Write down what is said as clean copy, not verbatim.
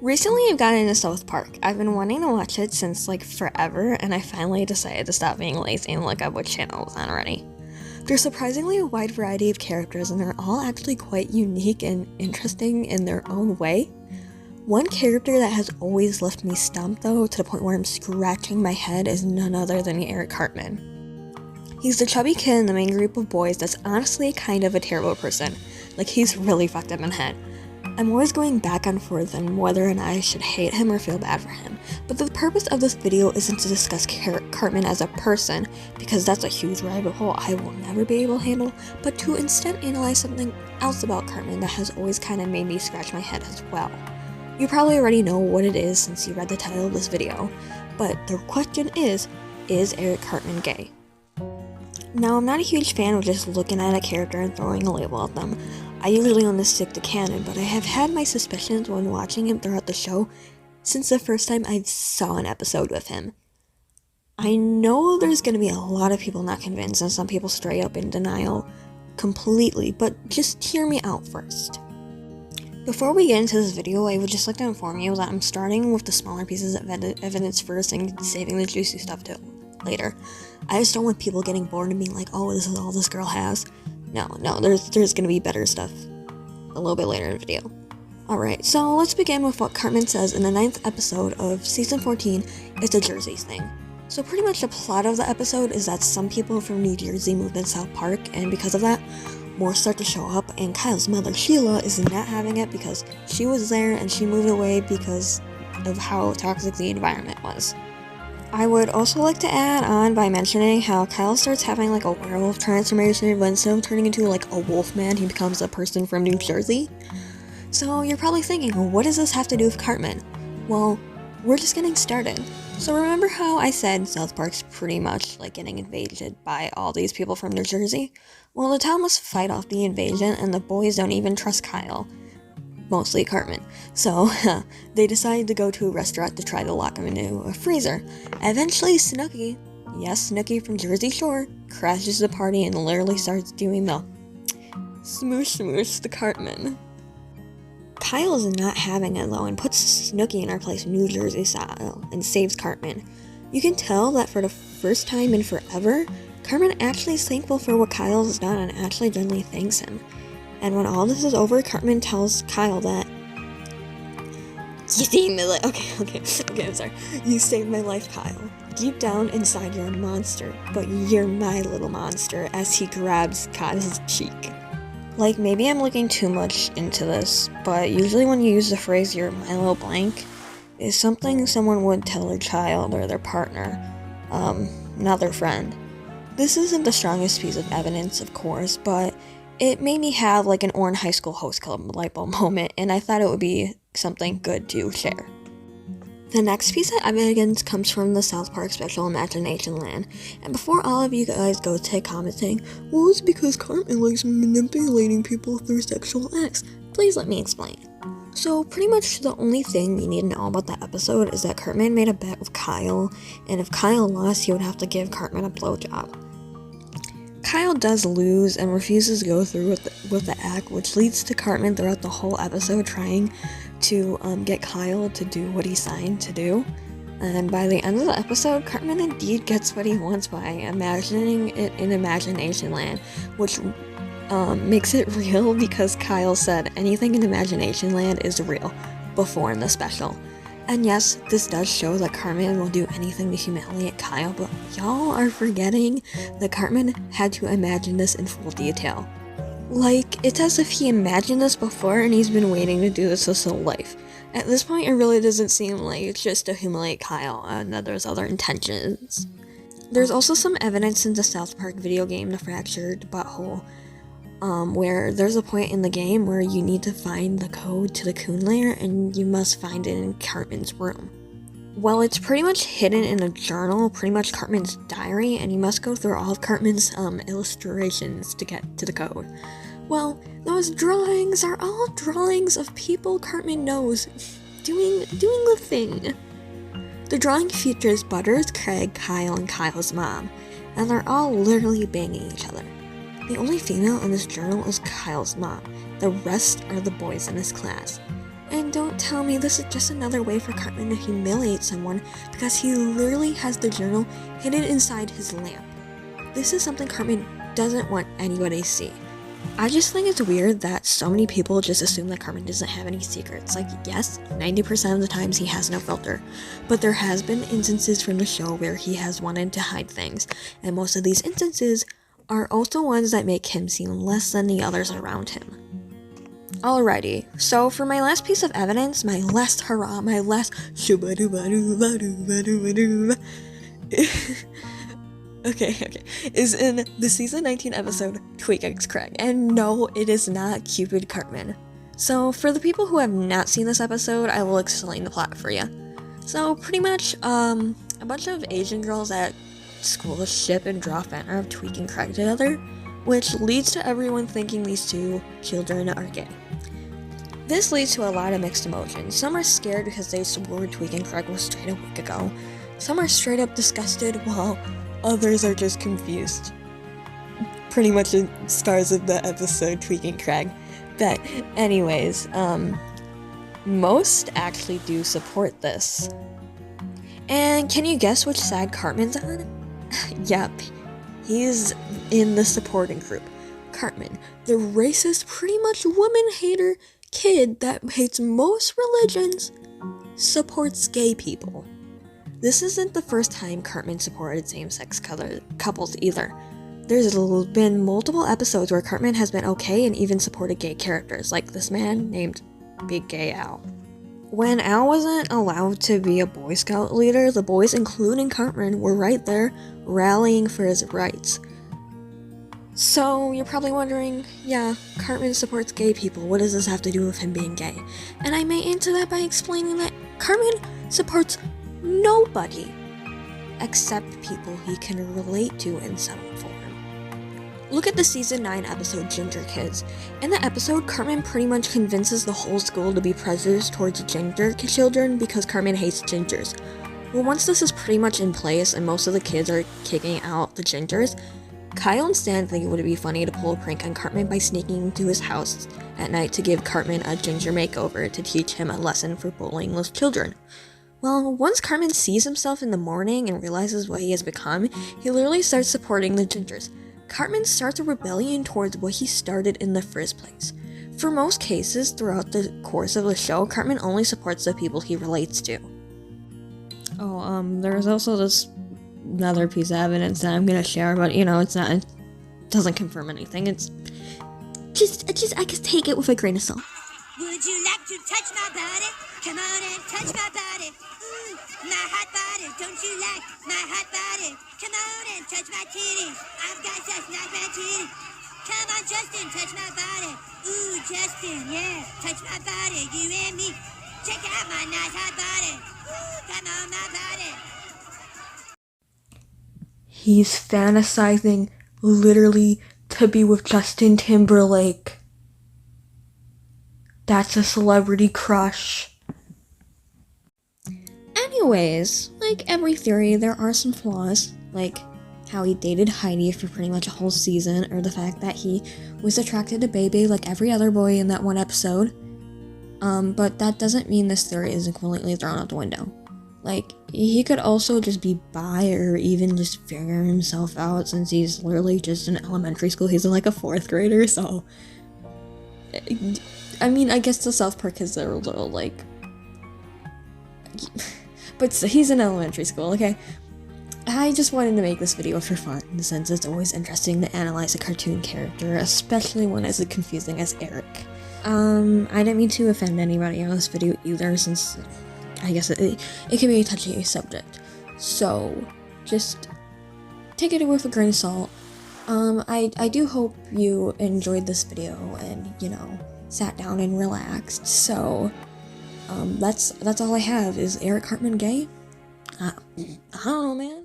Recently, I've gotten into South Park. I've been wanting to watch it since forever, and I finally decided to stop being lazy and look up what channel it was on already. There's surprisingly a wide variety of characters, and they're all actually quite unique and interesting in their own way. One character that has always left me stumped, though, to the point where I'm scratching my head, is none other than Youre Cartman. He's the chubby kid in the main group of boys that's honestly kind of a terrible person. He's really fucked up in the head. I'm always going back and forth on whether or not I should hate him or feel bad for him, but the purpose of this video isn't to discuss Cartman as a person, because that's a huge rabbit hole I will never be able to handle, but to instead analyze something else about Cartman that has always kind of made me scratch my head as well. You probably already know what it is since you read the title of this video, but the question is Youre Cartman gay? Now, I'm not a huge fan of just looking at a character and throwing a label at them. I usually only stick to canon, but I have had my suspicions when watching him throughout the show since the first time I saw an episode with him. I know there's going to be a lot of people not convinced and some people straight up in denial completely, but just hear me out first. Before we get into this video, I would just like to inform you that I'm starting with the smaller pieces of evidence first and saving the juicy stuff till later. I just don't want people getting bored and being like, oh, this is all this girl has. No, there's gonna be better stuff a little bit later in the video. Alright, so let's begin with what Cartman says in the 9th episode of Season 14, It's a Jersey Thing. So pretty much the plot of the episode is that some people from New Jersey moved in South Park, and because of that, more start to show up, and Kyle's mother, Sheila, is not having it because she was there and she moved away because of how toxic the environment was. I would also like to add on by mentioning how Kyle starts having a werewolf transformation, but instead of turning into a wolf man, he becomes a person from New Jersey. So you're probably thinking, well, what does this have to do with Cartman? Well, we're just getting started. So remember how I said South Park's pretty much getting invaded by all these people from New Jersey? Well, the town must fight off the invasion, and the boys don't even trust Kyle. Mostly Cartman. So, they decide to go to a restaurant to try to lock him into a freezer. Eventually, Snooki, yes, Snooki from Jersey Shore, crashes the party and literally starts doing the smoosh smoosh to Cartman. Kyle is not having it though and puts Snooki in her place New Jersey style and saves Cartman. You can tell that for the first time in forever, Cartman actually is thankful for what Kyle has done and actually genuinely thanks him. And when all this is over, Cartman tells Kyle that, you saved my life. Okay, I'm sorry. You saved my life, Kyle. Deep down inside, you're a monster, but you're my little monster, as he grabs Kyle's cheek. Maybe I'm looking too much into this, but usually when you use the phrase, you're my little blank, is something someone would tell their child or their partner, not their friend. This isn't the strongest piece of evidence, of course, but it made me have an Orange High School Host Club light bulb moment, and I thought it would be something good to share. The next piece of evidence comes from the South Park special Imagination Land, and before all of you guys go to commenting, well, it's because Cartman likes manipulating people through sexual acts, please let me explain. So pretty much the only thing you need to know about that episode is that Cartman made a bet with Kyle, and if Kyle lost, he would have to give Cartman a blowjob. Kyle does lose and refuses to go through with the act, which leads to Cartman throughout the whole episode trying to get Kyle to do what he signed to do. And by the end of the episode, Cartman indeed gets what he wants by imagining it in Imagination Land, which makes it real because Kyle said anything in Imagination Land is real before in the special. And yes, this does show that Cartman will do anything to humiliate Kyle, but y'all are forgetting that Cartman had to imagine this in full detail. It's as if he imagined this before and he's been waiting to do this his whole life. At this point, it really doesn't seem like it's just to humiliate Kyle and that there's other intentions. There's also some evidence in the South Park video game, The Fractured Butthole, where there's a point in the game where you need to find the code to the Coon lair and you must find it in Cartman's room. Well, it's pretty much hidden in a journal, pretty much Cartman's diary, and you must go through all of Cartman's illustrations to get to the code. Well, those drawings are all drawings of people Cartman knows doing the thing. The drawing features Butters, Craig, Kyle, and Kyle's mom, and they're all literally banging each other. The only female in this journal is Kyle's mom. The rest are the boys in his class. And don't tell me this is just another way for Cartman to humiliate someone, because he literally has the journal hidden inside his lamp. This is something Cartman doesn't want anybody to see. I just think it's weird that so many people just assume that Cartman doesn't have any secrets. Like, yes, 90% of the times he has no filter, but there has been instances from the show where he has wanted to hide things, and most of these instances are also ones that make him seem less than the others around him. Alrighty, so for my last piece of evidence, my last hurrah, my last okay, is in the season 19 episode Tweak X Craig, and no, it is not Cupid Cartman. So for the people who have not seen this episode, I will explain the plot for you. So pretty much, a bunch of Asian girls at school ship and draw fan of Tweak and Craig together, which leads to everyone thinking these two children are gay. This leads to a lot of mixed emotions. Some are scared because they swore Tweak and Craig was straight a week ago. Some are straight up disgusted, while others are just confused. Pretty much the stars of the episode Tweak and Craig. But anyways, most actually do support this. And can you guess which side Cartman's on? Yep, he's in the supporting group. Cartman, the racist, pretty much woman-hater kid that hates most religions, supports gay people. This isn't the first time Cartman supported same-sex couples either. There's been multiple episodes where Cartman has been okay and even supported gay characters, like this man named Big Gay Al. When Al wasn't allowed to be a Boy Scout leader, the boys, including Cartman, were right there rallying for his rights. So you're probably wondering, yeah, Cartman supports gay people, what does this have to do with him being gay? And I may answer that by explaining that Cartman supports nobody except people he can relate to in some form. Look at the season 9 episode Ginger Kids. In the episode, Cartman pretty much convinces the whole school to be prejudiced towards ginger children because Cartman hates gingers. Well, once this is pretty much in place and most of the kids are kicking out the gingers, Kyle and Stan think it would be funny to pull a prank on Cartman by sneaking into his house at night to give Cartman a ginger makeover to teach him a lesson for bullying those children. Well, once Cartman sees himself in the morning and realizes what he has become, he literally starts supporting the gingers. Cartman starts a rebellion towards what he started in the first place. For most cases, throughout the course of the show, Cartman only supports the people he relates to. There's also this another piece of evidence that I'm gonna share, but it doesn't confirm anything. It's just I can take it with a grain of salt. Would you like to touch my body? Come on and touch my body. Ooh, my hot body. Don't you like my hot body? Come on and touch my titties. I've got such nice bad titties. Come on, Justin, touch my body. Ooh, Justin, yeah, touch my body, you and me. Check out my nice hot body. Ooh, come on, my body. He's fantasizing literally to be with Justin Timberlake. That's a celebrity crush. Anyways, like every theory, there are some flaws, like how he dated Heidi for pretty much a whole season, or the fact that he was attracted to Bebe like every other boy in that one episode. But that doesn't mean this theory isn't completely thrown out the window. Like, he could also just be bi or even just figure himself out since he's literally just in elementary school. He's like a 4th grader, so... I mean, I guess the South Park kids are a little, like... but he's in elementary school, okay? I just wanted to make this video for fun, since it's always interesting to analyze a cartoon character, especially one as confusing as Eric. I didn't mean to offend anybody on this video either, since I guess it can be a touchy subject. So, just take it with a grain of salt. I do hope you enjoyed this video and, sat down and relaxed. So, that's all I have. Is Eric Cartman gay? I don't know, man.